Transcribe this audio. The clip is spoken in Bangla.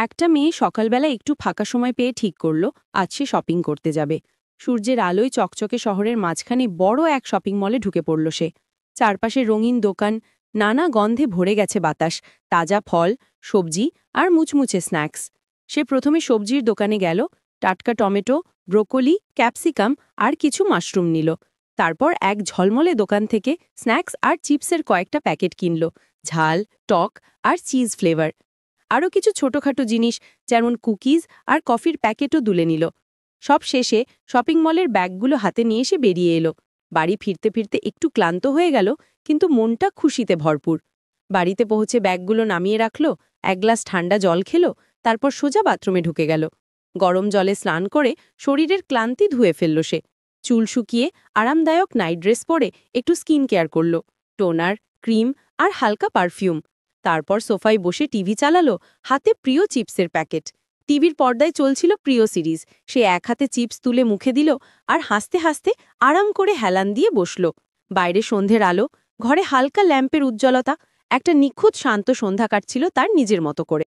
একটা মেয়ে সকালবেলা একটু ফাঁকা সময় পেয়ে ঠিক করল আজ সে শপিং করতে যাবে। সূর্যের আলোয় চকচকে শহরের মাঝখানে বড় এক শপিং মলে ঢুকে পড়ল সে। চারপাশে রঙিন দোকান, নানা গন্ধে ভরে গেছে বাতাস, তাজা ফল, সবজি আর মুচমুচে স্ন্যাক্স। সে প্রথমে সবজির দোকানে গেল, টাটকা টমেটো, ব্রোকলি, ক্যাপসিকাম আর কিছু মাশরুম নিল। তারপর এক ঝলমলে দোকান থেকে স্ন্যাক্স আর চিপসের কয়েকটা প্যাকেট কিনল, ঝাল, টক আর চিজ ফ্লেভার। আরও কিছু ছোটখাটো জিনিস যেমন কুকিজ আর কফির প্যাকেটও তুলে নিল। সব শেষে শপিং মলের ব্যাগগুলো হাতে নিয়ে সে বেরিয়ে এলো। বাড়ি ফিরতে ফিরতে একটু ক্লান্ত হয়ে গেল, কিন্তু মনটা খুশিতে ভরপুর। বাড়িতে পৌঁছে ব্যাগগুলো নামিয়ে রাখল, এক গ্লাস ঠান্ডা জল খেল, তারপর সোজা বাথরুমে ঢুকে গেল। গরম জলে স্নান করে শরীরের ক্লান্তি ধুয়ে ফেলল সে। চুল শুকিয়ে আরামদায়ক নাইট ড্রেস পরে একটু স্কিন কেয়ার করল, টোনার, ক্রিম আর হালকা পারফিউম। তারপর সোফায় বসে টিভি চালালো, হাতে প্রিয় চিপসের প্যাকেট। টিভির পর্দায় চলছিল প্রিয় সিরিজ। সে এক হাতে চিপস তুলে মুখে দিল আর হাসতে হাসতে আরাম করে হেলান দিয়ে বসল। বাইরে সন্ধ্যের আলো, ঘরে হালকা ল্যাম্পের উজ্জ্বলতা, একটা নিখুঁত শান্ত সন্ধ্যা কাটছিল তার নিজের মতো করে।